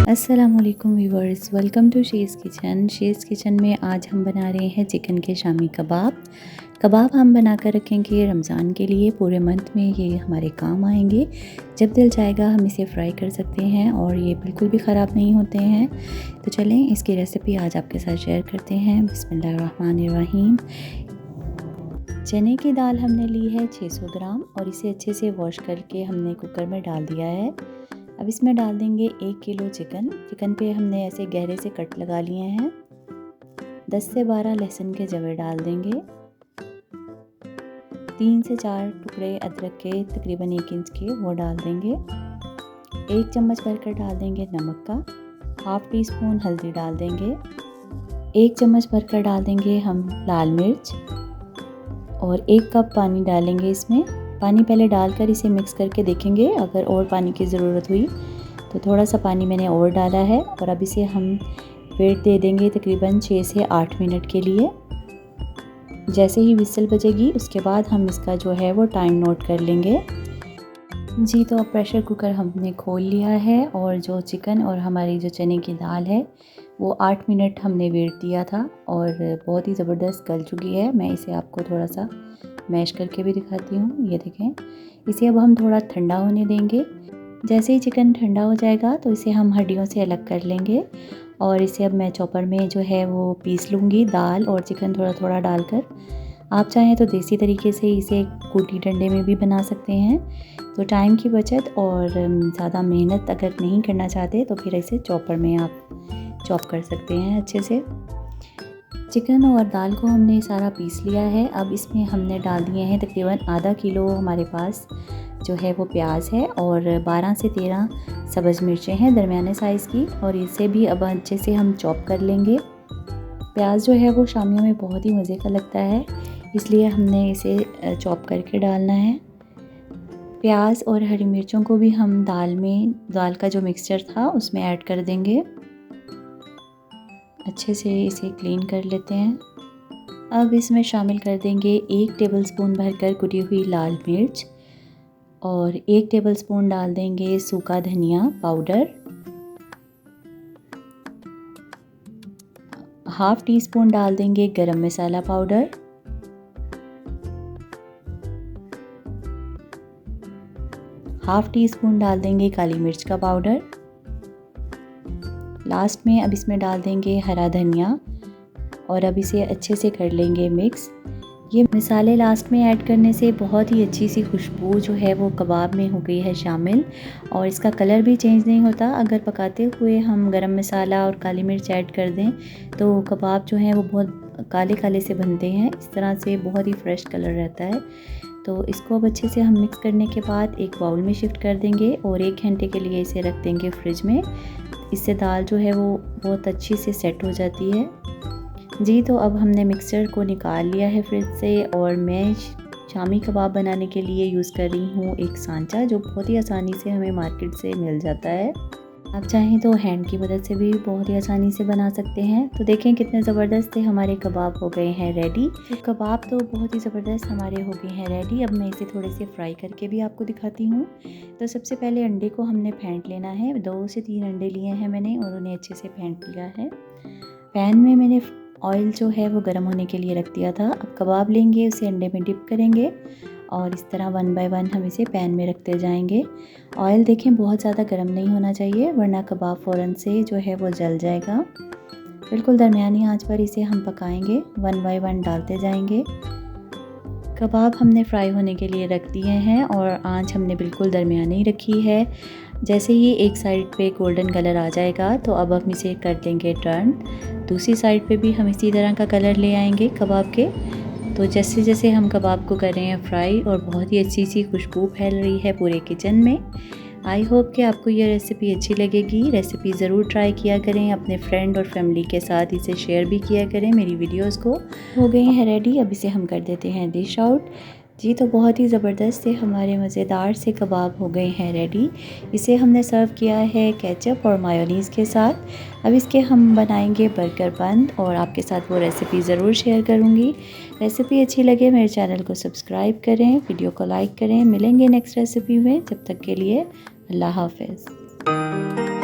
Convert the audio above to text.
अस्सलाम वालेकुम viewers, welcome to she's kitchen. She's kitchen में आज हम बना रहे हैं चिकन के शामी कबाब हम बना कर रखेंगे रमज़ान के लिए। पूरे मंथ में ये हमारे काम आएंगे। जब दिल चाहेगा हम इसे फ्राई कर सकते हैं और ये बिल्कुल भी ख़राब नहीं होते हैं। तो चलें इसकी रेसिपी आज आपके साथ शेयर करते हैं। बिस्मिल्लाहिर्रहमानिर्रहीम। चने की दाल हमने ली है 600 ग्राम और इसे अच्छे से वॉश करके हमने कुकर में डाल दिया है। अब इसमें डाल देंगे 1 किलो चिकन पे हमने ऐसे गहरे से कट लगा लिए हैं। 10 से 12 लहसुन के जवे डाल देंगे। 3 से 4 टुकड़े अदरक के तकरीबन 1 इंच के वो डाल देंगे। 1 चम्मच भरकर डाल देंगे नमक का। हाफ़ टी स्पून हल्दी डाल देंगे। 1 चम्मच भरकर डाल देंगे हम लाल मिर्च और 1 कप पानी डालेंगे इसमें। पानी पहले डालकर इसे मिक्स करके देखेंगे, अगर और पानी की ज़रूरत हुई तो थोड़ा सा पानी मैंने और डाला है। और अब इसे हम वेट दे देंगे तकरीबन 6 से 8 मिनट के लिए। जैसे ही विसल बजेगी उसके बाद हम इसका जो है वो टाइम नोट कर लेंगे। जी तो अब प्रेशर कुकर हमने खोल लिया है और जो चिकन और हमारी जो चने की दाल है वो 8 मिनट हमने वेट दिया था और बहुत ही ज़बरदस्त गल चुकी है। मैं इसे आपको थोड़ा सा मैश करके भी दिखाती हूँ। ये देखें, इसे अब हम थोड़ा ठंडा होने देंगे। जैसे ही चिकन ठंडा हो जाएगा तो इसे हम हड्डियों से अलग कर लेंगे और इसे अब मैं चॉपर में जो है वो पीस लूँगी, दाल और चिकन थोड़ा थोड़ा डालकर। आप चाहें तो देसी तरीके से इसे कूटी डंडे में भी बना सकते हैं। तो टाइम की बचत और ज़्यादा मेहनत अगर नहीं करना चाहते तो फिर इसे चॉपर में आप चॉप कर सकते हैं अच्छे से। चिकन और दाल को हमने सारा पीस लिया है। अब इसमें हमने डाल दिए हैं तकरीबन आधा किलो हमारे पास जो है वो प्याज है और 12 से 13 सब्ज़ मिर्चें हैं दरमियाने साइज़ की, और इसे भी अब अच्छे से हम चॉप कर लेंगे। प्याज जो है वो शामियों में बहुत ही मज़े का लगता है, इसलिए हमने इसे चॉप करके डालना है। प्याज और हरी मिर्चों को भी हम दाल का जो मिक्सचर था उसमें ऐड कर देंगे। अच्छे से इसे क्लीन कर लेते हैं। अब इसमें शामिल कर देंगे 1 टेबलस्पून भरकर कुटी हुई लाल मिर्च और 1 टेबलस्पून डाल देंगे सूखा धनिया पाउडर। हाफ़ टी स्पून डाल देंगे गरम मसाला पाउडर। हाफ़ टी स्पून डाल देंगे काली मिर्च का पाउडर। लास्ट में अब इसमें डाल देंगे हरा धनिया और अब इसे अच्छे से कर लेंगे मिक्स। ये मसाले लास्ट में ऐड करने से बहुत ही अच्छी सी खुशबू जो है वो कबाब में हो गई है शामिल, और इसका कलर भी चेंज नहीं होता। अगर पकाते हुए हम गरम मसाला और काली मिर्च ऐड कर दें तो कबाब जो हैं वो बहुत काले काले से बनते हैं। इस तरह से बहुत ही फ्रेश कलर रहता है। तो इसको अब अच्छे से हम मिक्स करने के बाद एक बाउल में शिफ्ट कर देंगे और 1 घंटे के लिए इसे रख देंगे फ्रिज में। इससे दाल जो है वो बहुत अच्छी से सेट हो जाती है। जी तो अब हमने मिक्सचर को निकाल लिया है फ्रिज से और मैं शामी कबाब बनाने के लिए यूज़ कर रही हूँ एक सांचा, जो बहुत ही आसानी से हमें मार्केट से मिल जाता है। आप चाहें तो हैंड की मदद से भी बहुत ही आसानी से बना सकते हैं। तो देखें कितने ज़बरदस्त से हमारे कबाब हो गए हैं रेडी। तो कबाब तो बहुत ही ज़बरदस्त हमारे हो गए हैं रेडी। अब मैं इसे थोड़े से फ्राई करके भी आपको दिखाती हूँ। तो सबसे पहले अंडे को हमने फेंट लेना है। 2 से 3 अंडे लिए हैं मैंने और उन्हें अच्छे से फेंट लिया है। पैन में मैंने ऑयल जो है वो गर्म होने के लिए रख दिया था। अब कबाब लेंगे, उसे अंडे में डिप करेंगे और इस तरह 1 बाय 1 हम इसे पैन में रखते जाएंगे। ऑयल देखें बहुत ज़्यादा गर्म नहीं होना चाहिए, वरना कबाब फ़ौरन से जो है वो जल जाएगा। बिल्कुल दरमियानी आंच पर इसे हम पकाएंगे, 1 बाय 1 डालते जाएंगे। कबाब हमने फ्राई होने के लिए रख दिए हैं और आंच हमने बिल्कुल दरमियानी रखी है। जैसे ही एक साइड पे गोल्डन कलर आ जाएगा तो अब हम इसे कर देंगे टर्न। दूसरी साइड पे भी हम इसी तरह का कलर ले आएंगे कबाब के। तो जैसे जैसे हम कबाब को कर रहे हैं फ्राई और बहुत ही अच्छी सी खुशबू फैल रही है पूरे किचन में। आई होप कि आपको ये रेसिपी अच्छी लगेगी। रेसिपी ज़रूर ट्राई किया करें, अपने फ्रेंड और फैमिली के साथ इसे शेयर भी किया करें मेरी वीडियोस को। हो गए हैं रेडी, अब इसे हम कर देते हैं डिश आउट। जी तो बहुत ही ज़बरदस्त से हमारे मज़ेदार से कबाब हो गए हैं रेडी। इसे हमने सर्व किया है केचप और मायोनीज़ के साथ। अब इसके हम बनाएंगे बर्गर बन और आपके साथ वो रेसिपी ज़रूर शेयर करूँगी। रेसिपी अच्छी लगे मेरे चैनल को सब्सक्राइब करें, वीडियो को लाइक करें। मिलेंगे नेक्स्ट रेसिपी में, जब तक के लिए अल्लाह हाफ़िज़।